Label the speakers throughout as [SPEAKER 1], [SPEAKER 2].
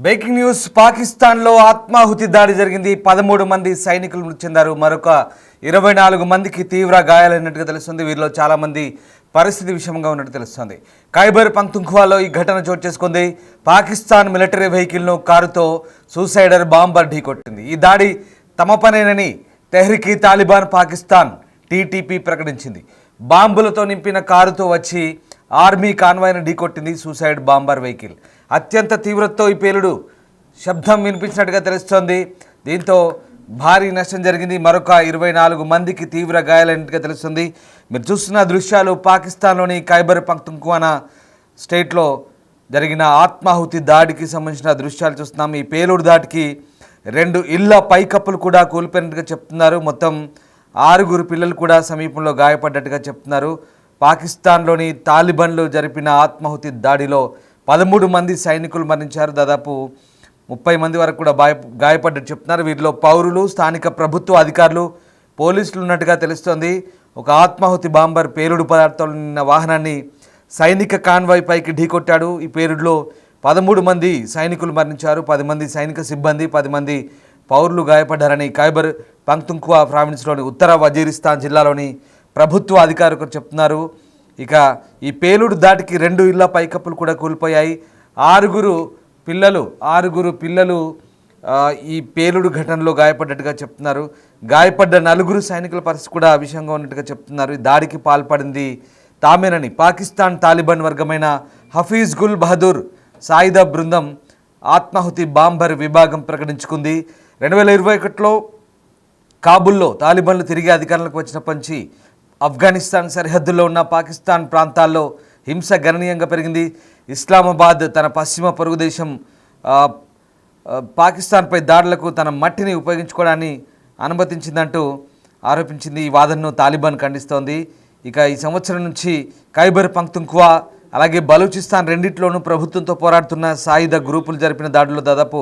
[SPEAKER 1] Breaking news. పాకిస్తాన్లో ఆత్మాహుతి దాడి జరిగింది. 13 మంది సైనికులు మృతి చెందారు. మరొక 24 మందికి తీవ్ర గాయాలైనట్టుగా తెలుస్తుంది. వీరిలో చాలా మంది పరిస్థితి విషమంగా ఉన్నట్టు తెలుస్తుంది. ఖైబర్ పఖ్తుంఖ్వాలో ఈ ఘటన చోటు చేసుకుంది. పాకిస్తాన్ మిలిటరీ వెహికల్ను కారుతో సూసైడర్ బాంబర్ ఢీకొట్టింది. ఈ దాడి తమ పనేనని తెహ్రీక్ తాలిబాన్ పాకిస్తాన్ టీటీపీ ప్రకటించింది. బాంబులతో నింపిన కారుతో వచ్చి ఆర్మీ కాన్వాయ్ను ఢీకొట్టింది సూసైడ్ బాంబర్ వెహికల్. అత్యంత తీవ్రతతో ఈ పేలుడు శబ్దం వినిపించినట్టుగా తెలుస్తోంది. దీంతో భారీ నష్టం జరిగింది. మరొక 24 మందికి తీవ్ర గాయాలైనట్టుగా తెలుస్తుంది. మీరు చూస్తున్న దృశ్యాలు పాకిస్తాన్లోని ఖైబర్ పఖ్తుంఖ్వా స్టేట్లో జరిగిన ఆత్మాహుతి దాడికి సంబంధించిన దృశ్యాలు చూస్తున్నాం. ఈ పేలుడు దాడికి 2 ఇళ్ల పైకప్పులు కూడా కూలిపోయినట్టుగా చెప్తున్నారు. మొత్తం 6 పిల్లలు కూడా సమీపంలో గాయపడ్డట్టుగా చెప్తున్నారు. పాకిస్తాన్లోని తాలిబాన్లు జరిపిన ఆత్మాహుతి దాడిలో 13 మంది సైనికులు మరణించారు. దాదాపు 30 మంది వరకు కూడా గాయపడ్డట్టు చెప్తున్నారు. వీరిలో పౌరులు, స్థానిక ప్రభుత్వ అధికారులు, పోలీసులు ఉన్నట్టుగా తెలుస్తోంది. ఒక ఆత్మాహుతి బాంబర్ పేలుడు పదార్థాలు నిన్న వాహనాన్ని సైనిక కాన్వాయ్ పైకి ఢీకొట్టాడు. ఈ పేలుడులో 13 మంది సైనికులు మరణించారు. 10 మంది సైనిక సిబ్బంది, 10 మంది పౌరులు గాయపడ్డారని ఖైబర్ పఖ్తుంఖ్వా ప్రావిన్స్లోని ఉత్తర వజీరిస్తాన్ జిల్లాలోని ప్రభుత్వ అధికారులు చెప్తున్నారు. ఇక ఈ పేలుడు దాటికి 2 ఇళ్ల పైకప్పులు కూడా కూలిపోయాయి. 6 పిల్లలు ఈ పేలుడు ఘటనలో గాయపడ్డట్టుగా చెప్తున్నారు. గాయపడ్డ 4 సైనికుల పరిస్థితి కూడా విషయంగా ఉన్నట్టుగా చెప్తున్నారు. ఈ దాడికి పాల్పడింది తామేనని పాకిస్తాన్ తాలిబాన్ వర్గమైన హఫీజ్ గుల్ బహదూర్ సాయుధ బృందం ఆత్మాహుతి బాంబర్ విభాగం ప్రకటించుకుంది. 2021లో కాబుల్లో తాలిబాన్లు తిరిగి అధికారంలోకి వచ్చినప్పటి నుంచి ఆఫ్ఘనిస్తాన్ సరిహద్దుల్లో ఉన్న పాకిస్తాన్ ప్రాంతాల్లో హింస గణనీయంగా పెరిగింది. ఇస్లామాబాద్ తన పశ్చిమ పొరుగు దేశం పాకిస్తాన్పై దాడులకు తన మట్టిని ఉపయోగించుకోవడాన్ని అనుమతించిందంటూ ఆరోపించింది. ఈ వాదనను తాలిబాన్ ఖండిస్తోంది. ఇక ఈ సంవత్సరం నుంచి ఖైబర్ పఖ్తుంఖ్వా అలాగే బలూచిస్తాన్ రెండిట్లోనూ ప్రభుత్వంతో పోరాడుతున్న సాయుధ గ్రూపులు జరిపిన దాడుల్లో దాదాపు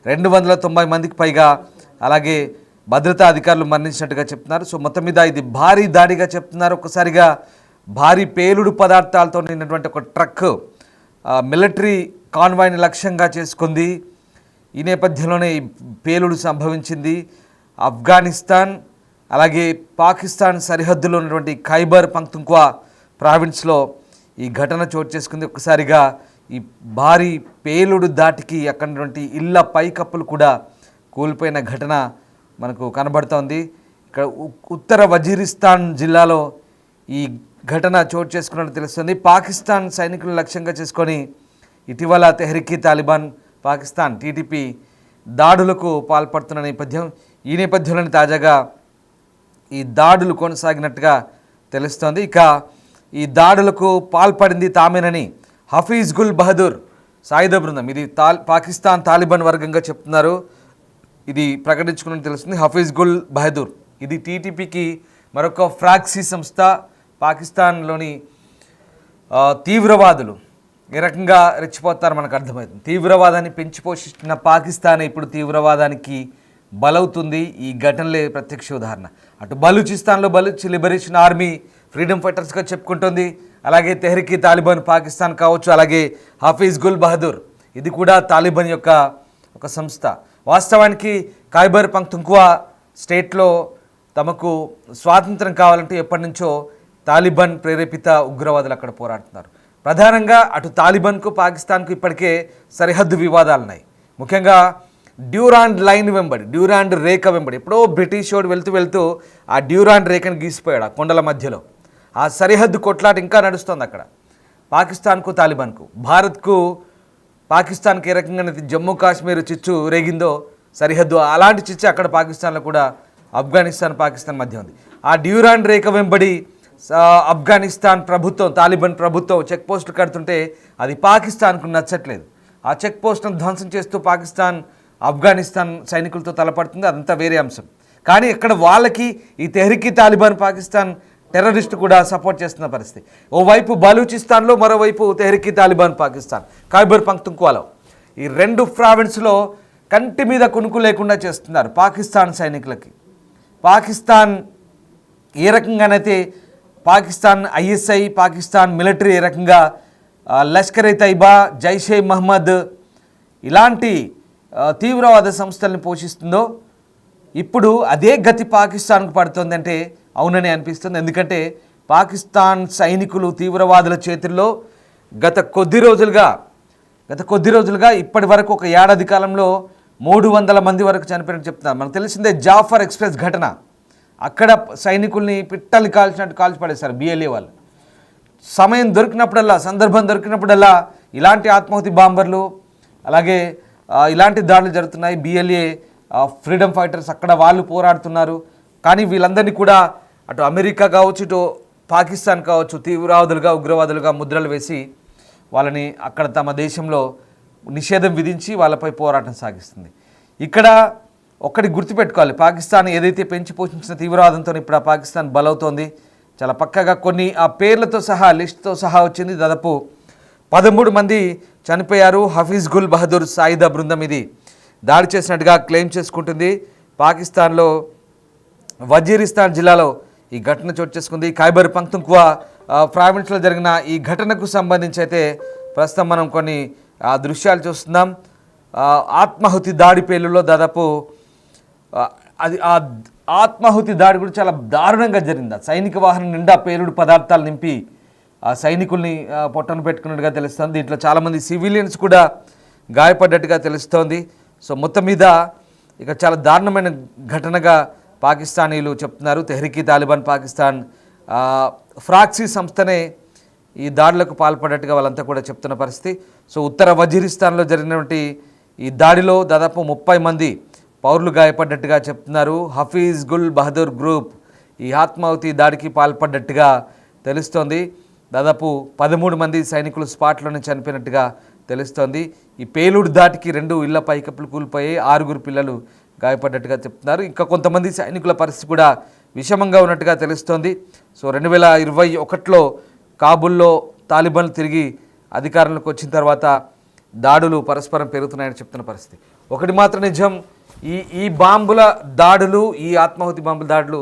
[SPEAKER 1] 290 మందికి పైగా అలాగే భద్రతా అధికారులు మరణించినట్టుగా చెప్తున్నారు. సో మొత్తం మీద ఇది భారీ దాడిగా చెప్తున్నారు. ఒక్కసారిగా భారీ పేలుడు పదార్థాలతో నిన్నటువంటి ఒక ట్రక్ మిలిటరీ కాన్వాయ్ని లక్ష్యంగా చేసుకుంది. ఈ నేపథ్యంలోనే ఈ పేలుడు సంభవించింది. ఆఫ్ఘనిస్తాన్ అలాగే పాకిస్తాన్ సరిహద్దులో ఉన్నటువంటి ఖైబర్ పఖ్తుంఖ్వా ప్రావిన్స్లో ఈ ఘటన చోటు చేసుకుంది. ఒక్కసారిగా ఈ భారీ పేలుడు దాటికి అక్కడటువంటి ఇళ్ల పైకప్పులు కూడా కూలిపోయిన ఘటన మనకు కనబడుతోంది. ఇక్కడ ఉత్తర వజీరిస్తాన్ జిల్లాలో ఈ ఘటన చోటు చేసుకున్నట్టు తెలుస్తుంది. పాకిస్తాన్ సైనికులను లక్ష్యంగా చేసుకొని ఇటీవల తెహ్రీక్ తాలిబాన్ పాకిస్తాన్ టీటీపీ దాడులకు పాల్పడుతున్న నేపథ్యం. ఈ నేపథ్యంలోనే తాజాగా ఈ దాడులు కొనసాగినట్టుగా తెలుస్తోంది. ఇక ఈ దాడులకు పాల్పడింది తామేనని హఫీజ్ గుల్ బహదూర్ సాయుధ బృందం, ఇది పాకిస్తాన్ తాలిబాన్ వర్గంగా చెప్తున్నారు. ఇది ప్రకటించుకున్నట్టు తెలుస్తుంది. హఫీజ్ గుల్ బహదూర్ ఇది టీటీపీకి మరొక ఫ్రాక్సీ సంస్థ. పాకిస్తాన్లోని తీవ్రవాదులు ఏ రకంగా రెచ్చిపోతారో మనకు అర్థమవుతుంది. తీవ్రవాదాన్ని పెంచి పోషిస్తున్న పాకిస్తాన్ ఇప్పుడు తీవ్రవాదానికి బలవుతుంది. ఈ ఘటనలే ప్రత్యక్ష ఉదాహరణ. అటు బలూచిస్తాన్లో బలూచ్ లిబరేషన్ ఆర్మీ ఫ్రీడమ్ ఫైటర్స్గా చెప్పుకుంటుంది. అలాగే తెహ్రీక్ తాలిబాన్ పాకిస్తాన్ కావచ్చు, అలాగే హఫీజ్ గుల్ బహదూర్ ఇది కూడా తాలిబాన్ యొక్క ఒక సంస్థ. వాస్తవానికి ఖైబర్ పఖ్తుంఖ్వా స్టేట్లో తమకు స్వాతంత్రం కావాలంటే ఎప్పటి నుంచో తాలిబాన్ ప్రేరేపిత ఉగ్రవాదులు అక్కడ పోరాడుతున్నారు. ప్రధానంగా అటు తాలిబాన్కు పాకిస్తాన్కు ఇప్పటికే సరిహద్దు వివాదాలు ఉన్నాయి. ముఖ్యంగా డ్యూరాండ్ లైన్ వెంబడి, డ్యూరాండ్ రేఖ వెంబడి ఎప్పుడో బ్రిటిష్ వాడు వెళ్తూ ఆ డ్యూరాండ్ రేఖను గీసిపోయాడు ఆ కొండల మధ్యలో. ఆ సరిహద్దు కొట్లాట ఇంకా నడుస్తుంది అక్కడ పాకిస్తాన్కు తాలిబాన్కు. భారత్కు పాకిస్తాన్కి ఏ రకంగా జమ్మూ కాశ్మీర్ చిచ్చు రేగిందో సరిహద్దు, అలాంటి చిచ్చు అక్కడ పాకిస్తాన్లో కూడా ఆఫ్ఘనిస్తాన్ పాకిస్తాన్ మధ్య ఉంది. ఆ డ్యూరాండ్ రేఖ వెంబడి ఆఫ్ఘనిస్తాన్ ప్రభుత్వం, తాలిబాన్ ప్రభుత్వం చెక్ పోస్టులు కడుతుంటే అది పాకిస్తాన్కు నచ్చట్లేదు. ఆ చెక్ పోస్టును ధ్వంసం చేస్తూ పాకిస్తాన్ ఆఫ్ఘనిస్తాన్ సైనికులతో తలపడుతుంది. అదంతా వేరే అంశం. కానీ ఇక్కడ వాళ్ళకి ఈ తెహ్రీక్ తాలిబాన్ పాకిస్తాన్ టెర్రరిస్టు కూడా సపోర్ట్ చేస్తున్న పరిస్థితి. ఓవైపు బలూచిస్తాన్లో, మరోవైపు తెహ్రీక్ తాలిబాన్ పాకిస్తాన్ ఖైబర్ పఖ్తుంఖ్వాలో ఈ 2 ప్రావిన్స్లో కంటి మీద కునుకు లేకుండా చేస్తున్నారు పాకిస్తాన్ సైనికులకి. పాకిస్తాన్ ఏ రకంగానైతే పాకిస్తాన్ ఐఎస్ఐ, పాకిస్తాన్ మిలిటరీ ఏ రకంగా లష్కర్-e-తైబా, జైషే మహమ్మద్ ఇలాంటి తీవ్రవాద సంస్థల్ని పోషిస్తుందో ఇప్పుడు అదే గతి పాకిస్తాన్కు పడుతుందంటే అవునని అనిపిస్తుంది. ఎందుకంటే పాకిస్తాన్ సైనికులు తీవ్రవాదుల చేతుల్లో గత కొద్ది రోజులుగా ఇప్పటి వరకు ఒక ఏడాది కాలంలో 300 మంది వరకు చనిపోయినట్టు చెప్తున్నారు. మనకు తెలిసిందే జాఫర్ ఎక్స్ప్రెస్ ఘటన, అక్కడ సైనికుల్ని పిట్టల్ని కాల్చినట్టు కాల్చి పడేశారు BLA వాళ్ళు. సమయం దొరికినప్పుడల్లా, సందర్భం దొరికినప్పుడల్లా ఇలాంటి ఆత్మాహుతి బాంబర్లు, అలాగే ఇలాంటి దాడులు జరుగుతున్నాయి. BLA ఫ్రీడమ్ ఫైటర్స్ అక్కడ వాళ్ళు పోరాడుతున్నారు. కానీ వీళ్ళందరినీ కూడా అటు అమెరికా కావచ్చు, ఇటు పాకిస్తాన్ కావచ్చు, తీవ్రవాదులుగా ఉగ్రవాదులుగా ముద్రలు వేసి వాళ్ళని అక్కడ తమ దేశంలో నిషేధం విధించి వాళ్ళపై పోరాటం సాగిస్తుంది. ఇక్కడ ఒక్కటి గుర్తుపెట్టుకోవాలి, పాకిస్తాన్ ఏదైతే పెంచి పోషించిన తీవ్రవాదంతో ఇప్పుడు ఆ పాకిస్తాన్ బలవుతోంది. చాలా పక్కగా కొన్ని ఆ పేర్లతో సహా లిస్టుతో సహా వచ్చింది. దాదాపు 13 మంది చనిపోయారు. హఫీజ్ గుల్ బహదూర్ సాయిదా బృందం ఇది దాడి చేసినట్టుగా క్లెయిమ్ చేసుకుంటుంది. పాకిస్తాన్లో వజీరిస్తాన్ జిల్లాలో ఈ ఘటన చోటు చేసుకుంది. ఖైబర్ పఖ్తూన్ఖ్వా ప్రావిన్స్లో జరిగిన ఈ ఘటనకు సంబంధించి అయితే ప్రస్తుతం మనం కొన్ని దృశ్యాలు చూస్తున్నాం. ఆత్మాహుతి దాడి పేలులో దాదాపు అది ఆ ఆత్మాహుతి దాడి కూడా చాలా దారుణంగా జరిగింది. సైనిక వాహనం నిండా పేలుడు పదార్థాలు నింపి ఆ సైనికుల్ని పొట్టను పెట్టుకున్నట్టుగా తెలుస్తోంది. దీంట్లో చాలామంది సివిలియన్స్ కూడా గాయపడ్డట్టుగా తెలుస్తోంది. సో మొత్తం మీద ఇక చాలా దారుణమైన ఘటనగా పాకిస్తానీలు చెప్తున్నారు. తెహ్రీక్ తాలిబాన్ పాకిస్తాన్ ఫ్రాక్సీ సంస్థనే ఈ దాడులకు పాల్పడ్డట్టుగా వాళ్ళంతా కూడా చెప్తున్న పరిస్థితి. సో ఉత్తర వజీరిస్తాన్లో జరిగినటువంటి ఈ దాడిలో దాదాపు 30 మంది పౌరులు గాయపడ్డట్టుగా చెప్తున్నారు. హఫీజ్ గుల్ బహదూర్ గ్రూప్ ఈ ఆత్మాహుతి దాడికి పాల్పడ్డట్టుగా తెలుస్తోంది. దాదాపు 13 మంది సైనికులు స్పాట్లోనే చనిపోయినట్టుగా తెలుస్తోంది. ఈ పేలుడు దాటికి 2 ఇళ్ల పైకప్పులు కూలిపోయి 6 పిల్లలు గాయపడ్డట్టుగా చెప్తున్నారు. ఇంకా కొంతమంది సైనికుల పరిస్థితి కూడా విషమంగా ఉన్నట్టుగా తెలుస్తోంది. సో 2021లో కాబూల్లో తాలిబాన్లు తిరిగి అధికారంలోకి వచ్చిన తర్వాత దాడులు పరస్పరం పెరుగుతున్నాయని చెప్తున్న పరిస్థితి. ఒకటి మాత్రం నిజం, ఈ బాంబుల దాడులు, ఈ ఆత్మాహుతి బాంబుల దాడులు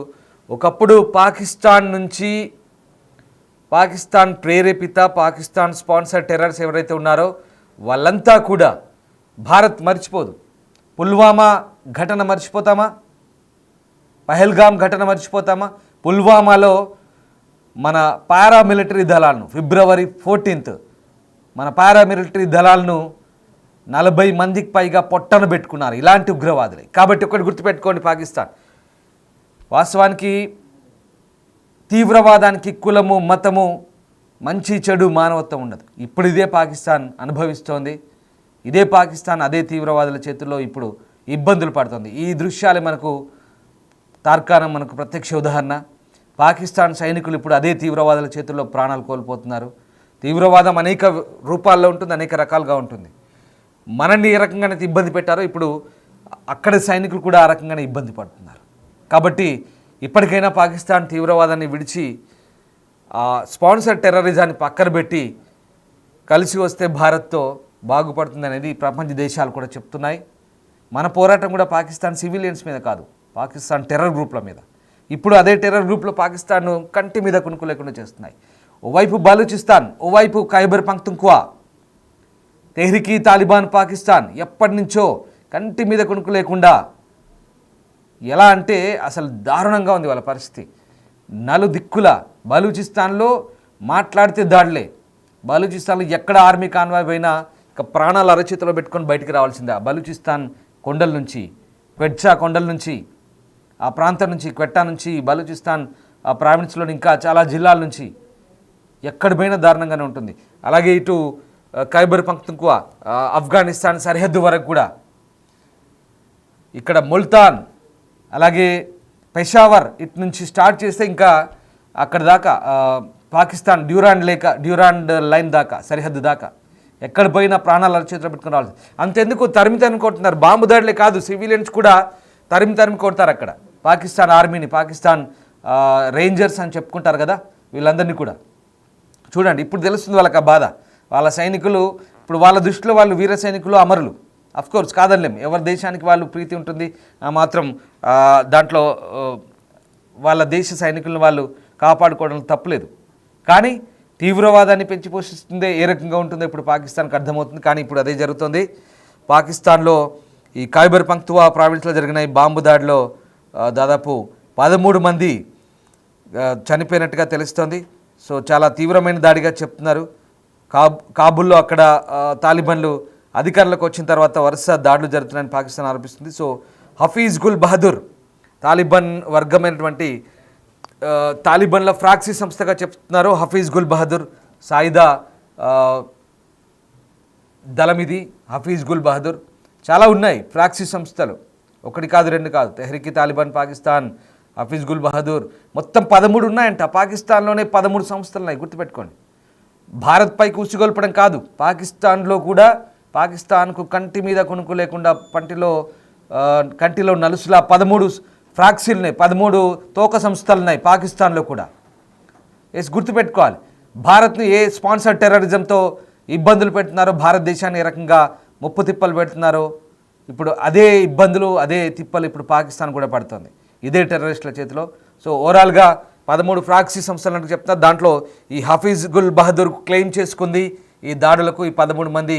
[SPEAKER 1] ఒకప్పుడు పాకిస్తాన్ ప్రేరేపిత, పాకిస్తాన్ స్పాన్సర్ టెర్రర్స్ ఎవరైతే ఉన్నారో వాళ్ళంతా కూడా భారత్ మర్చిపోదు. పుల్వామా ఘటన మర్చిపోతామా? పహల్గామ్ ఘటన మర్చిపోతామా? పుల్వామాలో మన పారామిలిటరీ దళాలను ఫిబ్రవరి 14 మన పారామిలిటరీ దళాలను 40 మందికి పైగా పొట్టన పెట్టుకున్నారు ఇలాంటి ఉగ్రవాదులే. కాబట్టి ఒకటి గుర్తుపెట్టుకోండి, పాకిస్తాన్ వాస్తవానికి తీవ్రవాదానికి కులము, మతము, మంచి చెడు, మానవత్వం ఉండదు. ఇప్పుడు ఇదే పాకిస్తాన్ అనుభవిస్తోంది. ఇదే పాకిస్తాన్ అదే తీవ్రవాదుల చేతుల్లో ఇప్పుడు ఇబ్బందులు పడుతుంది. ఈ దృశ్యాలే మనకు తార్కాణం, మనకు ప్రత్యక్ష ఉదాహరణ. పాకిస్తాన్ సైనికులు ఇప్పుడు అదే తీవ్రవాదుల చేతుల్లో ప్రాణాలు కోల్పోతున్నారు. తీవ్రవాదం అనేక రూపాల్లో ఉంటుంది, అనేక రకాలుగా ఉంటుంది. మనల్ని ఏ రకంగానే ఇబ్బంది పెట్టారో ఇప్పుడు అక్కడ సైనికులు కూడా ఆ రకంగానే ఇబ్బంది పడుతున్నారు. కాబట్టి ఇప్పటికైనా పాకిస్తాన్ తీవ్రవాదాన్ని విడిచి స్పాన్సర్ టెర్రరిజాన్ని పక్కన పెట్టి కలిసి వస్తే భారత్తో బాగుపడుతుంది అనేది ప్రపంచ దేశాలు కూడా చెప్తున్నాయి. మన పోరాటం కూడా పాకిస్తాన్ సివిలియన్స్ మీద కాదు, పాకిస్తాన్ టెర్రర్ గ్రూప్ల మీద. ఇప్పుడు అదే టెర్రర్ గ్రూప్లో పాకిస్తాన్ను కంటి మీద కునుకు లేకుండా చేస్తున్నాయి. ఓవైపు బలూచిస్తాన్, ఓవైపు ఖైబర్ పఖ్తూన్ఖ్వా, తెహ్రీక్ తాలిబాన్ పాకిస్తాన్ ఎప్పటి నుంచో కంటి మీద కునుకు లేకుండా, ఎలా అంటే అసలు దారుణంగా ఉంది వాళ్ళ పరిస్థితి. నలుదిక్కుల బలూచిస్తాన్లో మాట్లాడితే దాడులే. బలూచిస్తాన్లో ఎక్కడ ఆర్మీ కాన్వాయ్ పోయినా ఇక ప్రాణాలు అరచేతిలో పెట్టుకొని బయటికి రావాల్సిందే. బలూచిస్తాన్ కొండల నుంచి, క్వెట్టా కొండల నుంచి, ఆ ప్రాంతం నుంచి, క్వెట్టా నుంచి, బలూచిస్తాన్ ఆ ప్రావిన్స్లోని ఇంకా చాలా జిల్లాల నుంచి ఎక్కడ పోయినా దారుణంగానే ఉంటుంది. అలాగే ఇటు ఖైబర్ పఖ్తూన్ఖ్వా ఆఫ్ఘనిస్తాన్ సరిహద్దు వరకు కూడా, ఇక్కడ ముల్తాన్, అలాగే పెషావర్ ఇటు నుంచి స్టార్ట్ చేస్తే ఇంకా అక్కడ దాకా పాకిస్తాన్ డ్యూరాండ్ లైన్ దాకా, సరిహద్దు దాకా ఎక్కడ పోయినా ప్రాణాలు అరచేతిలో పెట్టుకుని రావాలి. అంతెందుకు తరిమి కొడుతున్నారు. బాంబు దాడులే కాదు, సివిలియన్స్ కూడా తరిమి కొడతారు అక్కడ. పాకిస్తాన్ ఆర్మీని, పాకిస్తాన్ రేంజర్స్ అని చెప్పుకుంటారు కదా, వీళ్ళందరినీ కూడా చూడండి. ఇప్పుడు తెలుస్తుంది వాళ్ళకి ఆ బాధ. వాళ్ళ సైనికులు ఇప్పుడు వాళ్ళ దృష్టిలో వాళ్ళు వీర సైనికులు, అమరులు. అఫ్కోర్స్ కాదనలేం, ఎవరి దేశానికి వాళ్ళు ప్రీతి ఉంటుంది, మాత్రం దాంట్లో వాళ్ళ దేశ సైనికులను వాళ్ళు కాపాడుకోవడం తప్పులేదు. కానీ తీవ్రవాదాన్ని పెంచి పోషిస్తుందే ఏ రకంగా ఉంటుందో ఇప్పుడు పాకిస్తాన్కి అర్థమవుతుంది. కానీ ఇప్పుడు అదే జరుగుతుంది. పాకిస్తాన్లో ఈ ఖైబర్ పఖ్తూన్ఖ్వా ప్రావిన్స్లో జరిగిన ఈ బాంబు దాడిలో దాదాపు 13 మంది చనిపోయినట్టుగా తెలుస్తోంది. సో చాలా తీవ్రమైన దాడిగా చెప్తున్నారు. కాబూల్లో అక్కడ తాలిబాన్లు అధికారంలోకి వచ్చిన తర్వాత వరుస దాడులు జరుగుతున్నాయని పాకిస్తాన్ ఆరోపిస్తుంది. సో హఫీజ్ గుల్ బహదూర్ తాలిబాన్ వర్గమైనటువంటి తాలిబాన్ల ఫ్రాక్సీ సంస్థగా చెప్తున్నారు. హఫీజ్ గుల్ బహదూర్ సాయుధ దళం ఇది. హఫీజ్ గుల్ బహదూర్ చాలా ఉన్నాయి ఫ్రాక్సీ సంస్థలు, ఒకటి కాదు రెండు కాదు. తెహ్రీక్ తాలిబాన్ పాకిస్తాన్, హఫీజ్ గుల్ బహదూర్, మొత్తం 13 ఉన్నాయంట. పాకిస్తాన్లోనే 13 సంస్థలు ఉన్నాయి, గుర్తుపెట్టుకోండి. భారత్పై కూసిగొల్పడం కాదు, పాకిస్తాన్లో కూడా పాకిస్తాన్కు కంటి మీద కొనుక్కు లేకుండా కంటిలో నలుసులా 13 ఫ్రాక్సీలు ఉన్నాయి, 13 తోక సంస్థలు ఉన్నాయి పాకిస్తాన్లో కూడా. గుర్తుపెట్టుకోవాలి. భారత్ని ఏ స్పాన్సర్ టెర్రరిజంతో ఇబ్బందులు పెడుతున్నారో, భారతదేశాన్ని ఏ రకంగా ముప్పు తిప్పలు పెడుతున్నారో, ఇప్పుడు అదే ఇబ్బందులు అదే తిప్పలు ఇప్పుడు పాకిస్తాన్ కూడా పడుతుంది ఇదే టెర్రరిస్టుల చేతిలో. సో ఓవరాల్గా 13 ఫ్రాక్సీ సంస్థలు అంటే చెప్తున్నారు. దాంట్లో ఈ హఫీజ్ గుల్ బహదూర్ క్లెయిమ్ చేసుకుంది ఈ దాడులకు ఈ 13 మంది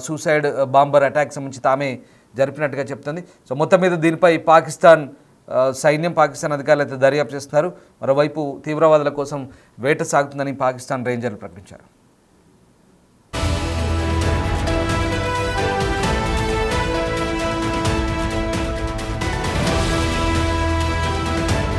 [SPEAKER 1] సూసైడ్ బాంబర్ అటాక్ సంబంధించి తామే జరిపినట్టుగా చెప్తుంది. సో మొత్తం మీద దీనిపై పాకిస్తాన్ సైన్యం, పాకిస్తాన్ అధికారులు అయితే దర్యాప్తు చేస్తున్నారు. మరోవైపు తీవ్రవాదుల కోసం వేట సాగుతుందని పాకిస్తాన్ రేంజర్లు ప్రకటించారు.